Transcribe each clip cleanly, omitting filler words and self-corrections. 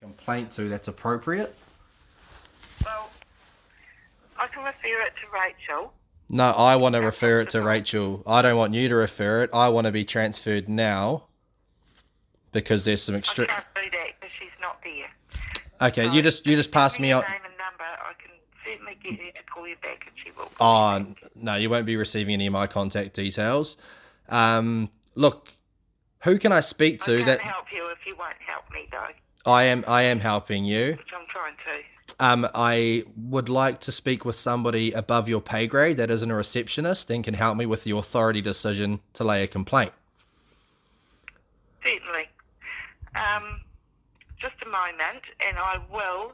complaint to that's appropriate? Well, I can refer it to Rachel. No, I want to refer it to Rachel. I don't want you to refer it. I want to be transferred now because there's some I extra. can't do that because she's not there. Okay, So you just pass give me your on. name and number. I can certainly get her to call you back and she will. Oh no, you won't be receiving any of my contact details. Look, who can I speak I to can't that help you if you won't help me though, I am helping you. which I'm trying to. I would like to speak with somebody above your pay grade that isn't a receptionist and can help me with the authority decision to lay a complaint. Certainly. Just a moment and I will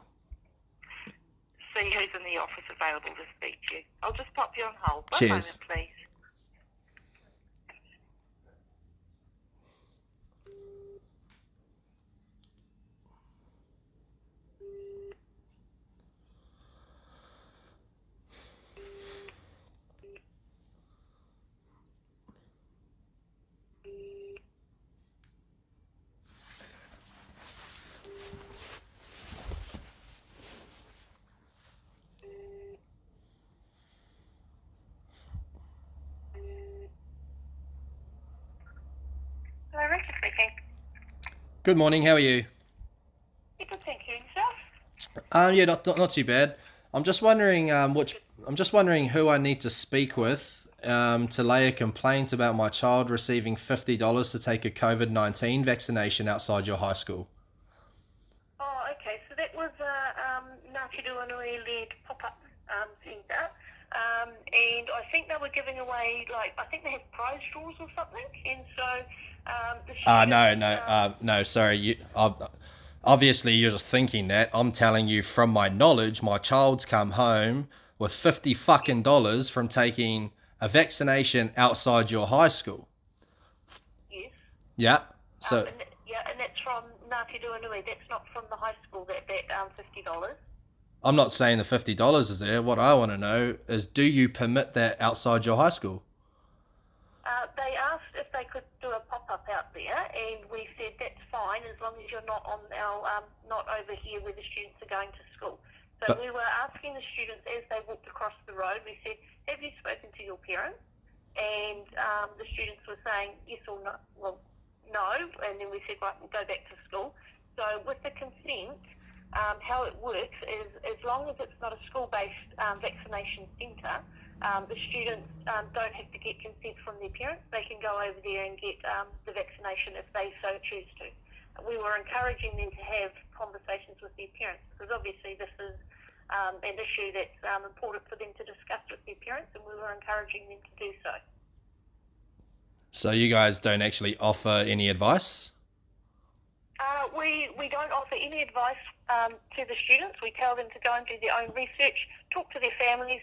see who's in the office available to speak to you. I'll just pop you on hold. One Cheers. moment, please. Hello, Rachel speaking. Good morning. How are you? You can thank you yourself. Yeah, not too bad. I'm just wondering I'm just wondering who I need to speak with to lay a complaint about my child receiving $50 to take a COVID-19 vaccination outside your high school. Oh, okay. So that was a Ngati Ruanui led pop-up centre. And I think they were giving away, I think they had prize draws or something. And so the students... No, sorry. Obviously, you're just thinking that. I'm telling you from my knowledge, my child's come home with $50 fucking dollars from taking a vaccination outside your high school. Yes. Yeah. So... and that's from Ngati Ruanui. That's not from the high school, that $50. I'm not saying the $50 is there. What I want to know is, do you permit that outside your high school? They asked if they could do a pop-up out there, and we said that's fine as long as you're not on our not over here where the students are going to school. So we were asking the students as they walked across the road. We said, "Have you spoken to your parents?" And the students were saying yes or no. Well, no, and then we said, "Right, we'll go back to school." So with the consent, how it works is as long as it's not a school-based vaccination centre, the students don't have to get consent from their parents. They can go over there and get the vaccination if they so choose to. We were encouraging them to have conversations with their parents because obviously this is an issue that's important for them to discuss with their parents, and we were encouraging them to do so. So you guys don't actually offer any advice? We don't offer any advice to the students. We tell them to go and do their own research, talk to their families,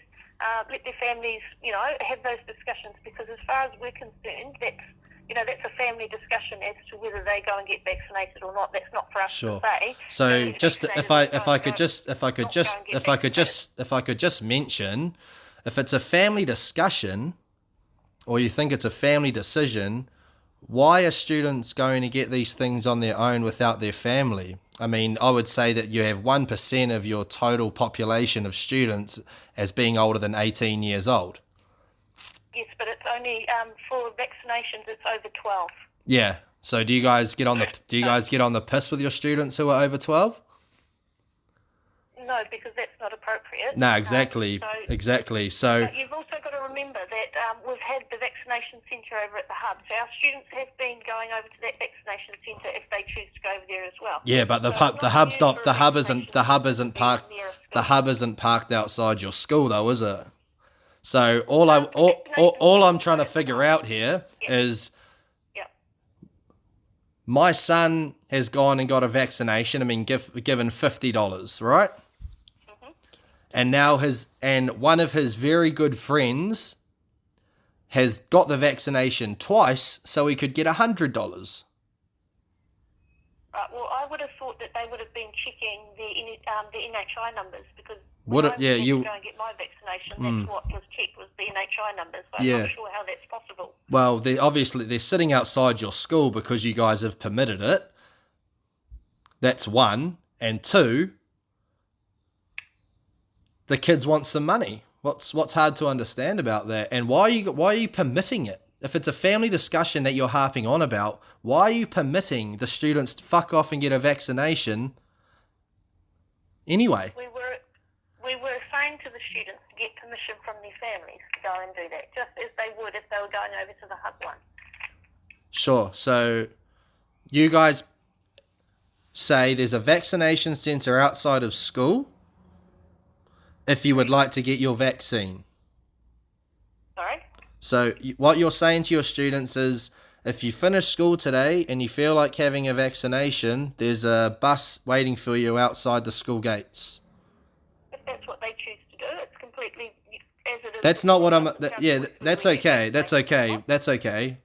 let their families, have those discussions, because as far as we're concerned, that's a family discussion as to whether they go and get vaccinated or not. That's not for us to say. So just if I could just mention, if it's a family discussion, or you think it's a family decision, why are students going to get these things on their own without their family? I mean, I would say that you have 1% of your total population of students as being older than 18 years old. Yes, but it's only for vaccinations. It's over 12. Yeah. So do you guys get on the piss with your students who are over 12? No, because that's not appropriate. No, exactly. Exactly. So you've also got to remember that we've had the vaccination centre over at the hub. So our students have been going over to that vaccination centre if they choose to go over there as well. Yeah, but the hub isn't parked outside your school though, is it? So all I'm trying to figure out here is my son has gone and got a vaccination. I mean, given $50, right? And now one of his very good friends has got the vaccination twice, so he could get $100. Right. Well, I would have thought that they would have been checking the NHI numbers, because You go and get my vaccination, that's what was checked, was the NHI numbers. But I'm not sure how that's possible. Well, they're sitting outside your school because you guys have permitted it. That's one. And two, the kids want some money. What's hard to understand about that? And why are you permitting it? If it's a family discussion that you're harping on about, why are you permitting the students to fuck off and get a vaccination anyway? We were saying to the students to get permission from their families to go and do that, just as they would if they were going over to the hub one. Sure. So you guys say there's a vaccination centre outside of school if you would like to get your vaccine. Sorry? So what you're saying to your students is, if you finish school today and you feel like having a vaccination, there's a bus waiting for you outside the school gates. If that's what they choose to do, it's completely as it is. That's not what I'm... that's okay. That's okay. That's okay.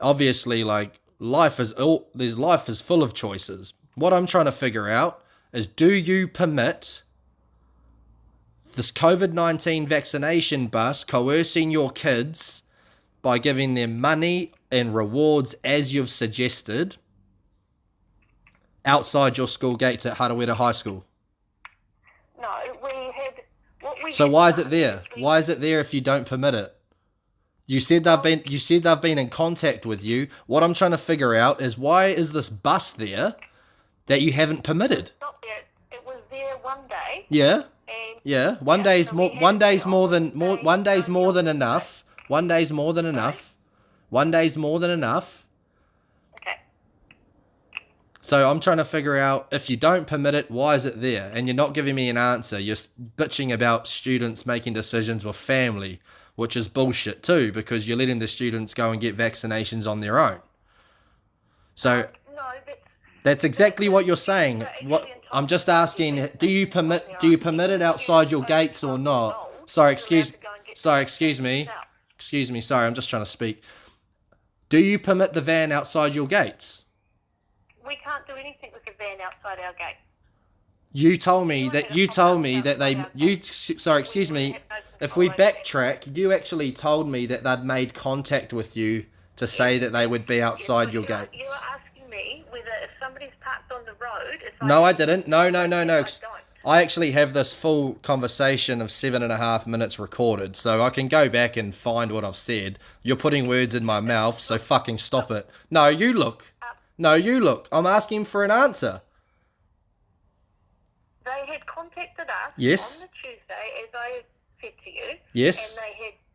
Obviously, like, life is full of choices. What I'm trying to figure out is, do you permit this COVID-19 vaccination bus coercing your kids by giving them money and rewards as you've suggested outside your school gates at Hariwera High School? No, we had... So why is it there? Why is it there if you don't permit it? You said they've been in contact with you. What I'm trying to figure out is, why is this bus there that you haven't permitted? It's not there. It was there one day. Yeah. And Yeah. One day's more than enough. One day's more than enough. One day's more than enough. Okay. So I'm trying to figure out, if you don't permit it, why is it there? And you're not giving me an answer. You're bitching about students making decisions with family, which is bullshit too, because you're letting the students go and get vaccinations on their own. So No, that's exactly what you're saying. What I'm just asking, do you permit it outside your gates or not? Sorry, excuse me. Sorry, I'm just trying to speak. Do you permit the van outside your gates? we can't do anything with the van outside our gate. You told me that they... Sorry, excuse me. If we backtrack, you actually told me that they'd made contact with you to say that they would be outside your gates. You were asking me whether if somebody's parked on the road... No, I didn't. No. I actually have this full conversation of 7.5 minutes recorded, so I can go back and find what I've said. You're putting words in my mouth, so fucking stop it. No, you look. I'm asking for an answer. They had contacted us Yes. on the Tuesday, as I said to you. Yes.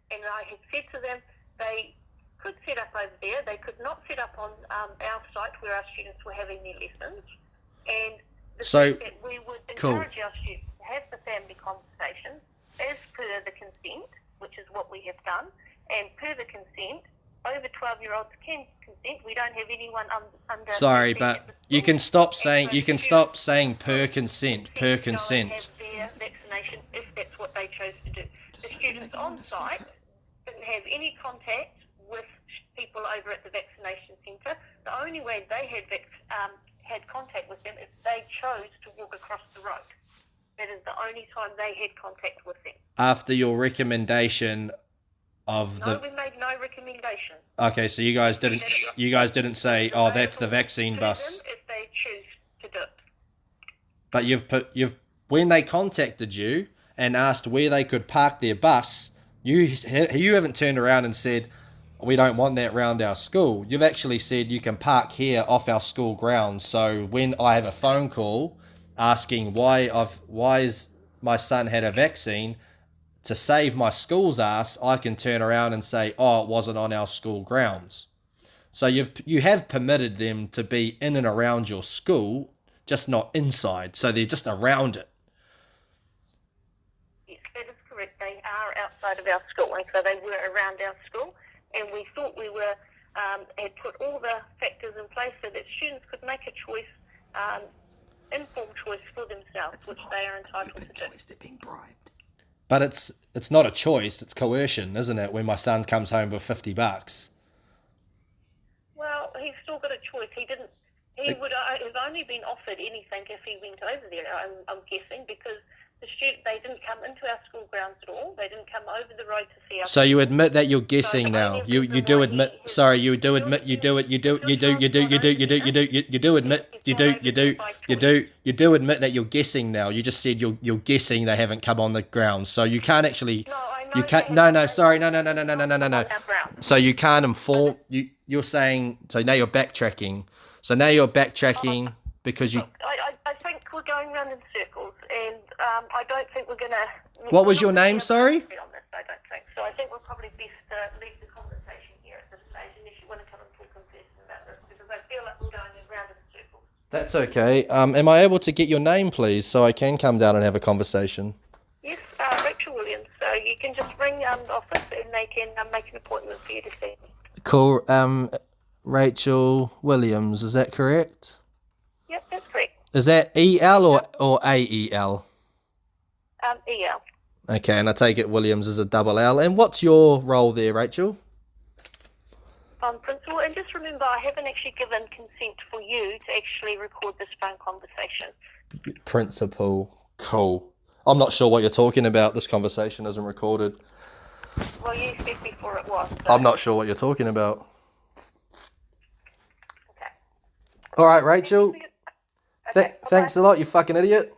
And I had said to them they could set up over there. They could not set up on our site where our students were having their lessons. And that we would encourage our students to have the family conversations as per the consent, which is what we have done. And per the consent, over 12-year-olds can consent. We don't have anyone under... Sorry, but you can stop saying per consent. Have their vaccination if that's what they chose to do. The students on site didn't have any contact with people over at the vaccination centre. The only way they had contact with them is they chose to walk across the road. That is the only time they had contact with them. After your recommendation of No, we made no recommendation. Okay, so you guys didn't say, oh, that's the vaccine bus. If they choose to do it. But when they contacted you and asked where they could park their bus, you haven't turned around and said, we don't want that round our school. You've actually said you can park here off our school grounds. So when I have a phone call asking why is my son had a vaccine, to save my school's ass, I can turn around and say, oh, it wasn't on our school grounds. So you have permitted them to be in and around your school, just not inside. So they're just around it. Yes, that is correct. They are outside of our school, and so they were around our school. And we thought we were had put all the factors in place so that students could make a choice, informed choice for themselves, which they are entitled to do. They're being bribed. But it's not a choice, it's coercion, isn't it, when my son comes home with $50? Well, he's still got a choice. He didn't He would have only been offered anything if he went over there, I'm guessing, because they didn't come into our school grounds at all. They didn't come over the road to see us. So you admit that you're guessing now. You do admit. Sorry, you do admit. You do it. You do admit that you're guessing now. You just said you're guessing they haven't come on the grounds. So you can't actually. No, I know. You can't. No. Sorry. No. So you can't inform. You're saying. So now you're backtracking. Because you. I think we're going round in circles, and I don't think we're going to... What was your name, sorry? On this, I don't think. So I think we're probably best to leave the conversation here at this stage, unless you want to come and talk in person about this, because I feel like we're going round in circles. That's okay. Am I able to get your name, please, so I can come down and have a conversation? Yes, Rachel Williams. So you can just ring the office, and they can make an appointment for you to see me. Cool. Rachel Williams, is that correct? Yep, that's correct. Is that E-L or A-E-L? E-L. Okay, and I take it Williams is a double L. And what's your role there, Rachel? Principal, and just remember, I haven't actually given consent for you to actually record this phone conversation. Principal. Cool. I'm not sure what you're talking about. This conversation isn't recorded. Well, you said before it was. So. I'm not sure what you're talking about. Okay. All right, Rachel. Okay, Thanks a lot, you fucking idiot.